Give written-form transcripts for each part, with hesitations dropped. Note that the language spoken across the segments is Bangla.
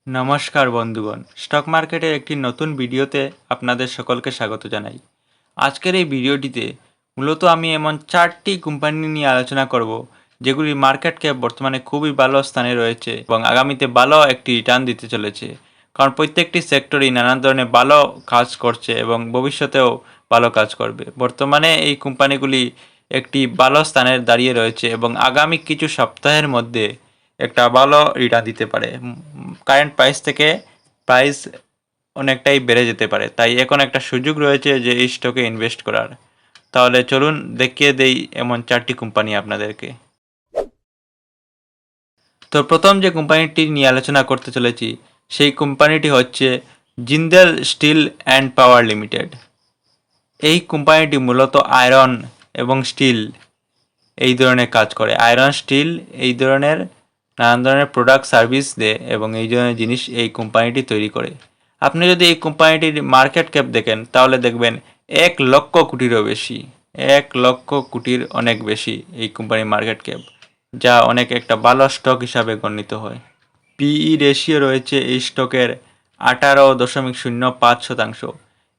নমস্কার বন্ধুগণ, স্টক মার্কেটের একটি নতুন ভিডিওতে আপনাদের সকলকে স্বাগত জানাই। আজকের এই ভিডিওটিতে মূলত আমি এমন 4টি কোম্পানি নিয়ে আলোচনা করব যেগুলির মার্কেট ক্যাপ বর্তমানে খুবই ভালো স্থানে রয়েছে এবং আগামীতে ভালো একটি রিটার্ন দিতে চলেছে। কারণ প্রত্যেকটি সেক্টরেই নানান ধরনের ভালো কাজ করছে এবং ভবিষ্যতেও ভালো কাজ করবে। বর্তমানে এই কোম্পানিগুলি একটি ভালো স্থানে দাঁড়িয়ে রয়েছে এবং আগামী কিছু সপ্তাহের মধ্যে একটা ভালো রিটার্ন দিতে পারে। কারেন্ট প্রাইস থেকে প্রাইস অনেকটাই বেড়ে যেতে পারে, তাই এখন একটা সুযোগ রয়েছে যে এই স্টকে ইনভেস্ট করার। তাহলে চলুন দেখিয়ে দেই এমন 4টি কোম্পানি আপনাদেরকে। তো প্রথম যে কোম্পানিটি নিয়ে আলোচনা করতে চলেছি সেই কোম্পানিটি হচ্ছে Jindal steel and power limited. এই কোম্পানিটি মূলত আয়রন এবং স্টিল এই ধরনের কাজ করে। আয়রন স্টিল এই ধরনের নানান ধরনের প্রোডাক্ট সার্ভিস দেয় এবং এই ধরনের জিনিস এই কোম্পানিটি তৈরি করে। আপনি যদি এই কোম্পানিটির মার্কেট ক্যাপ দেখেন তাহলে দেখবেন 1,00,00,000 কোটিরও বেশি। 1,00,00,000 কোটির অনেক বেশি এই কোম্পানির মার্কেট ক্যাপ, যা অনেক একটা ভালো স্টক হিসাবে গণ্যিত হয়। পিই রেশিও রয়েছে এই স্টকের 18.05%।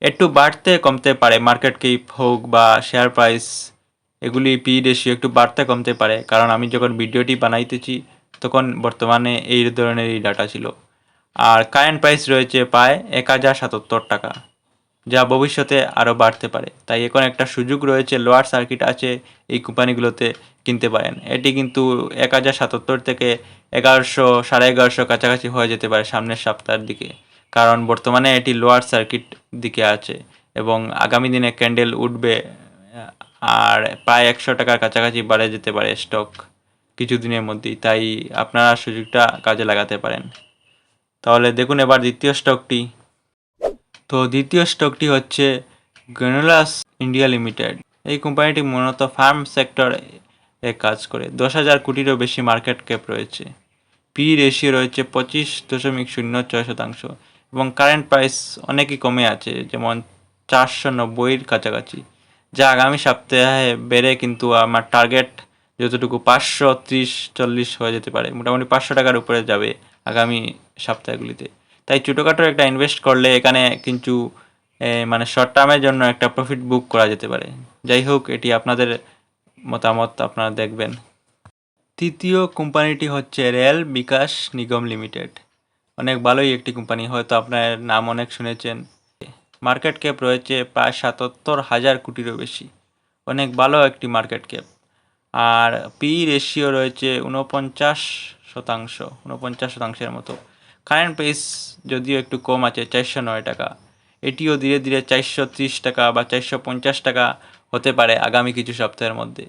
একটু বাড়তে কমতে পারে, মার্কেট ক্যাপ হোক বা শেয়ার প্রাইস, এগুলি পি রেশিও একটু বাড়তে কমতে পারে, কারণ আমি যখন ভিডিওটি বানাইতেছি তখন বর্তমানে এই ধরনেরই ডাটা ছিল। আর কারেন্ট প্রাইস রয়েছে প্রায় 1,077 টাকা, যা ভবিষ্যতে আরও বাড়তে পারে। তাই এখন একটা সুযোগ রয়েছে, লোয়ার সার্কিট আছে, এই কোম্পানিগুলোতে কিনতে পারেন। এটি কিন্তু 1,077 থেকে 1100, 1150 কাছাকাছি হয়ে যেতে পারে সামনের সপ্তাহের দিকে, কারণ বর্তমানে এটি লোয়ার সার্কিট দিকে আছে এবং আগামী দিনে ক্যান্ডেল উঠবে আর প্রায় 100 টাকার কাছাকাছি বাড়ে যেতে পারে স্টক কিছুদিনের মধ্যেই। তাই আপনারা সুযোগটা কাজে লাগাতে পারেন। তাহলে দেখুন এবার দ্বিতীয় স্টকটি। তো দ্বিতীয় স্টকটি হচ্ছে গ্রানুলাস ইন্ডিয়া লিমিটেড। এই কোম্পানিটি মূলত ফার্ম সেক্টর এ কাজ করে। 10,000 কোটিরও বেশি মার্কেট ক্যাপ রয়েছে। পি রেশিও রয়েছে 25.06% এবং কারেন্ট প্রাইস অনেকই কমে আছে, যেমন 490-এর কাছাকাছি, যা আগামী সপ্তাহে বেড়ে কিন্তু আমার টার্গেট যতটুকু 530-40 হয়ে যেতে পারে, মোটামুটি 500 টাকার উপরে যাবে আগামী সপ্তাহগুলিতে। তাই ছোটোখাটো একটা ইনভেস্ট করলে এখানে কিন্তু মানে শর্ট টার্মের জন্য একটা প্রফিট বুক করা যেতে পারে। যাই হোক, এটি আপনাদের মতামত, আপনারা দেখবেন। তৃতীয় কোম্পানিটি হচ্ছে রেল বিকাশ নিগম লিমিটেড। অনেক ভালোই একটি কোম্পানি, হয়তো আপনার নাম অনেক শুনেছেন। মার্কেট ক্যাপ রয়েছে প্রায় 77,000 কোটিরও বেশি, অনেক ভালো একটি মার্কেট ক্যাপ। আর পি রেশিও রয়েছে 49%, মতো। কারেন্ট প্রাইস যদিও একটু কম আছে, 409 টাকা। এটিও ধীরে ধীরে 430 টাকা বা 450 টাকা হতে পারে আগামী কিছু সপ্তাহের মধ্যে।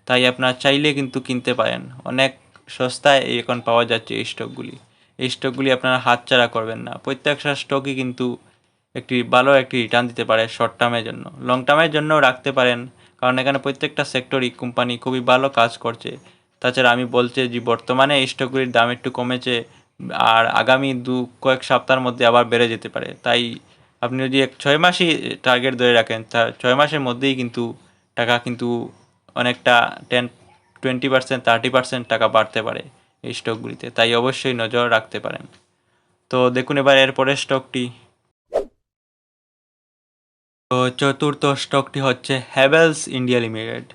তাই আপনারা চাইলে কিন্তু কিনতে পারেন, অনেক সস্তায় এখন পাওয়া যাচ্ছে এই স্টকগুলি। এই স্টকগুলি আপনারা হাতছাড়া করবেন না। প্রত্যেকটা স্টকই কিন্তু ভালো একটি রিটার্ন দিতে পারে শর্ট টার্মের জন্য, লং টার্মের জন্যও রাখতে পারেন, কারণ এখানে প্রত্যেকটা সেক্টরই কোম্পানি খুবই ভালো কাজ করছে। তাছাড়া আমি বলছি যে বর্তমানে এই স্টকগুলির দাম একটু কমেছে আর আগামী কয়েক সপ্তাহের মধ্যে আবার বেড়ে যেতে পারে। তাই আপনি যদি 6 মাসই টার্গেট ধরে রাখেন, তা 6 মাসের মধ্যেই কিন্তু টাকা কিন্তু অনেকটা 20%, 30% টাকা বাড়তে পারে এই স্টকগুলিতে। তাই অবশ্যই নজর রাখতে পারেন। তো দেখুন এবার এরপরের স্টকটি। তো চতুর্থ স্টকটি হচ্ছে হ্যাভেলস ইন্ডিয়া লিমিটেড।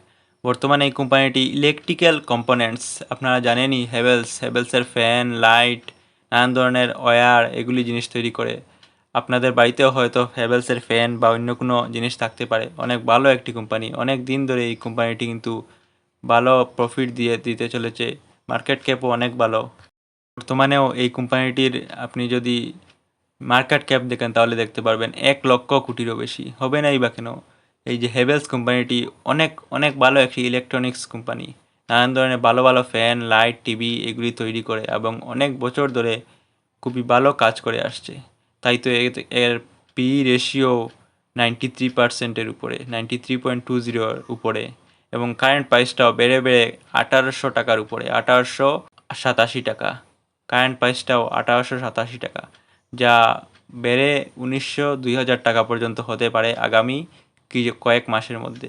বর্তমানে এই কোম্পানিটি ইলেকট্রিক্যাল কম্পোনেন্টস, আপনারা জানেনই হ্যাভেলসের ফ্যান, লাইট, নানান ধরনের ওয়্যার, এগুলি জিনিস তৈরি করে। আপনাদের বাড়িতেও হয়তো হ্যাভেলসের ফ্যান বা অন্য কোনো জিনিস থাকতে পারে। অনেক ভালো একটি কোম্পানি, অনেক দিন ধরে এই কোম্পানিটি কিন্তু ভালো প্রফিট দিতে চলেছে, মার্কেট ক্যাপও অনেক ভালো। বর্তমানেও এই কোম্পানিটির আপনি যদি মার্কেট ক্যাপ দেখেন তাহলে দেখতে পারবেন 1,00,000 কোটিরও বেশি। হবে নাই বা কেন? এই যে হ্যাভেলস কোম্পানিটি অনেক অনেক ভালো একটি ইলেকট্রনিক্স কোম্পানি, নানান ধরনের ভালো ভালো ফ্যান, লাইট, টিভি এগুলি তৈরি করে এবং অনেক বছর ধরে খুবই ভালো কাজ করে আসছে। তাই তো এর পি রেশিও 93%-এর উপরে, 93.20-এর উপরে, এবং কারেন্ট প্রাইসটাও বেড়ে বেড়ে 1,800 টাকার উপরে, 1,887 টাকা। কারেন্ট প্রাইসটাও 1,887 টাকা, যা বেড়ে 2,000 টাকা পর্যন্ত হতে পারে আগামী কয়েক মাসের মধ্যে।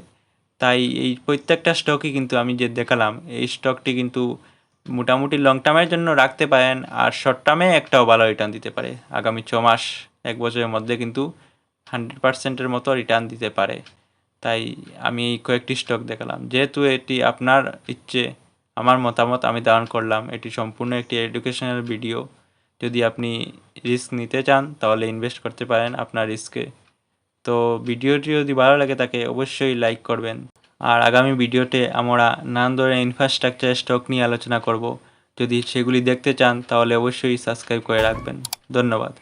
তাই এই প্রত্যেকটা স্টকই কিন্তু আমি যে দেখালাম, এই স্টকটি কিন্তু মোটামুটি লং টার্মের জন্য রাখতে পারেন, আর শর্ট টার্মে একটাও ভালো রিটার্ন দিতে পারে। আগামী 6 মাস 1 বছরের মধ্যে কিন্তু 100%-এর মতো রিটার্ন দিতে পারে। তাই আমি এই কয়েকটি স্টক দেখালাম। যেহেতু এটি আপনার ইচ্ছে, আমার মতামত আমি ধারণ করলাম, এটি সম্পূর্ণ একটি এডুকেশনাল ভিডিও। যদি আপনি রিস্ক নিতে চান তাহলে ইনভেস্ট করতে পারেন আপনার রিস্কে। তো ভিডিওটি যদি ভালো লাগে থাকে অবশ্যই লাইক করবেন। আর আগামী ভিডিওতে আমরা নানান ধরনের ইনফ্রাস্ট্রাকচার স্টক নিয়ে আলোচনা করব। যদি সেগুলি দেখতে চান তাহলে অবশ্যই সাবস্ক্রাইব করে রাখবেন। ধন্যবাদ।